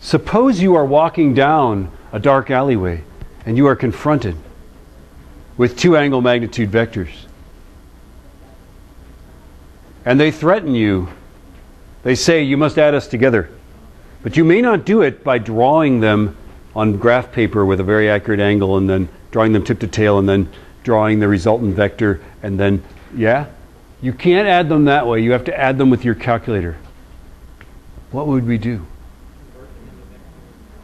Suppose you are walking down a dark alleyway and you are confronted with two angle magnitude vectors. And they threaten you. They say you must add us together. But you may not do it by drawing them on graph paper with a very accurate angle and then drawing them tip to tail and then drawing the resultant vector and then, yeah? You can't add them that way. You have to add them with your calculator. What would we do?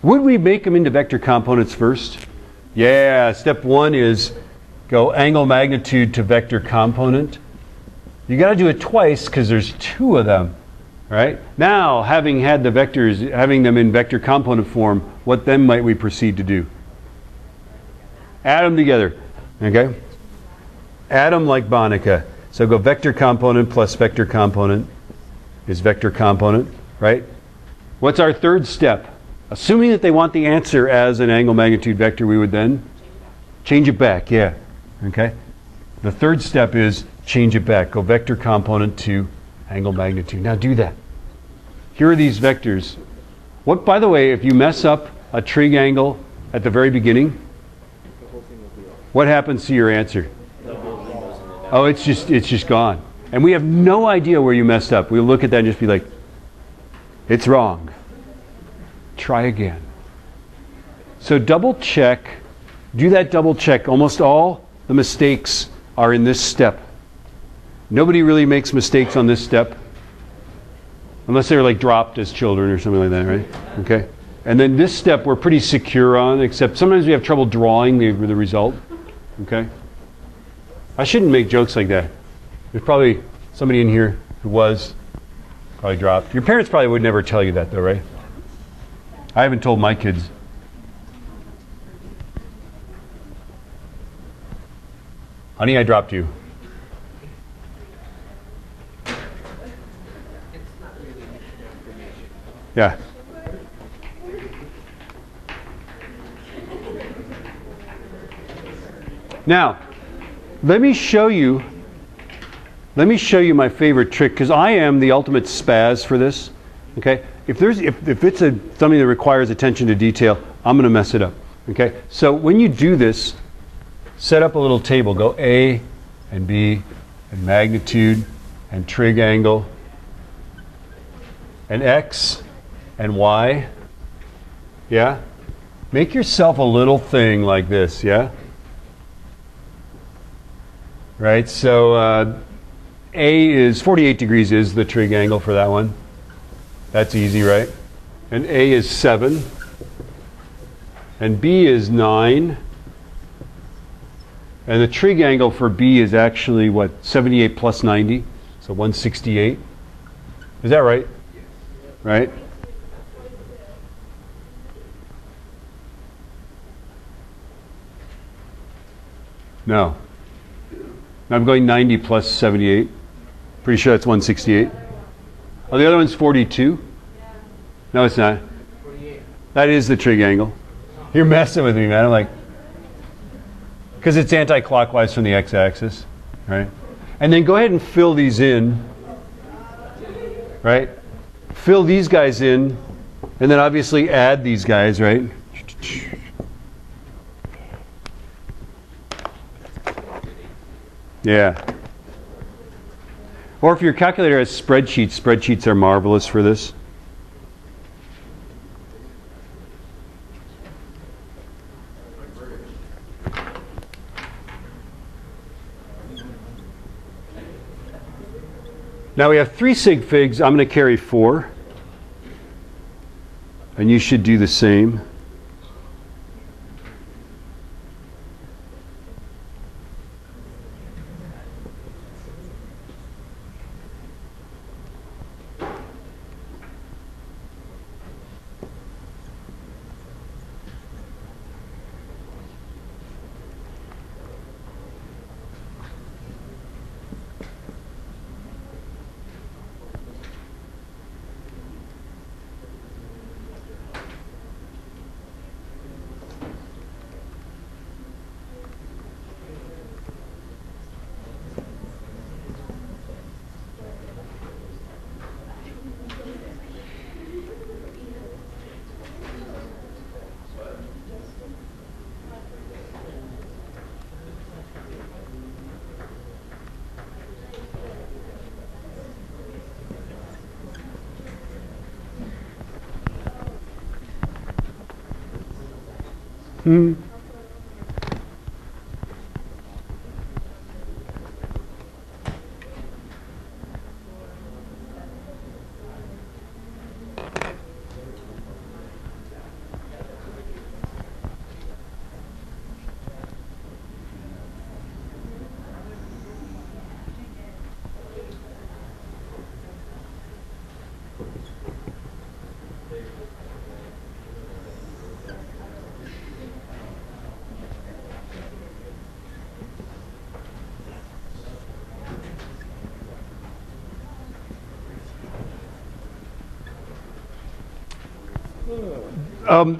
Would we make them into vector components first? Yeah, step one is go angle magnitude to vector component. You got to do it twice because there's two of them, right? Now, having had the vectors, having them in vector component form, what then might we proceed to do? Add them together, okay? Add them like Bonica. So go vector component plus vector component is vector component, right? What's our third step? Assuming that they want the answer as an angle magnitude vector, we would then change it back, yeah, okay? The third step is change it back. Go vector component to angle magnitude. Now do that. Here are these vectors. What, by the way, if you mess up a trig angle at the very beginning, what happens to your answer? Oh, it's just gone. And we have no idea where you messed up. We'll look at that and just be like, it's wrong. Try again. So double check. Do that double check. Almost all the mistakes are in this step. Nobody really makes mistakes on this step unless they're like dropped as children or something like that, right? Okay. And then this step we're pretty secure on, except sometimes we have trouble drawing the result. Okay. I shouldn't make jokes like that. There's probably somebody in here who was probably dropped. Your parents probably would never tell you that though, right? I haven't told my kids. Honey, I dropped you. Yeah. Now, let me show you my favorite trick, because I am the ultimate spaz for this. Okay? If it's something that requires attention to detail, I'm going to mess it up. Okay? So when you do this, set up a little table. Go A and B and magnitude and trig angle and X and Y. Yeah? Make yourself a little thing like this, yeah? Right? So A is 48 degrees is the trig angle for that one. That's easy, right? And A is 7. And B is 9. And the trig angle for B is actually, what, 78 plus 90? So 168. Is that right? Right? No. I'm going 90 plus 78. Pretty sure that's 168. Oh, the other one's 42? No, it's not. That is the trig angle. You're messing with me, man. I'm like, because it's anti-clockwise from the x-axis, right? And then go ahead and fill these in, right? Fill these guys in, and then obviously add these guys, right? Yeah. Or if your calculator has spreadsheets are marvelous for this. Now we have 3 sig figs. I'm going to carry 4. And you should do the same. Hmm.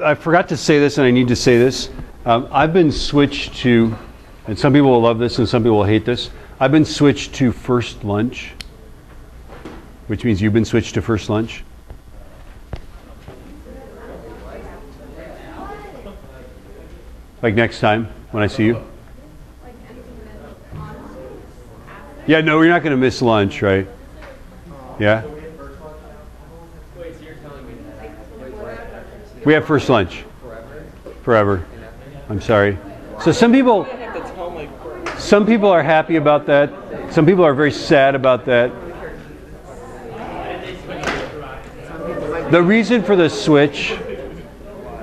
I forgot to say this, and I need to say this. I've been switched to, and some people will love this and some people will hate this. I've been switched to first lunch, which means you've been switched to first lunch. Like next time when I see you. Yeah, no, you're not going to miss lunch, right? Yeah? We have first lunch. Forever. I'm sorry. So some people are happy about that. Some people are very sad about that. The reason for the switch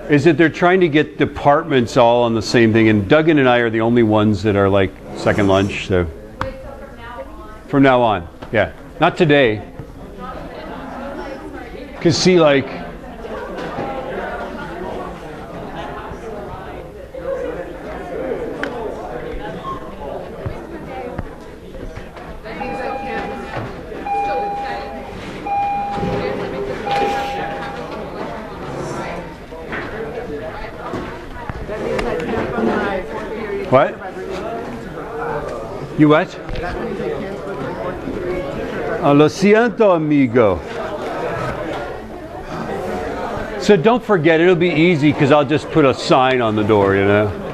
is that they're trying to get departments all on the same thing, and Duggan and I are the only ones that are like second lunch. So from now on, yeah, not today. Because see, like. What? You what? Oh, lo siento, amigo. So don't forget, it'll be easy because I'll just put a sign on the door, you know.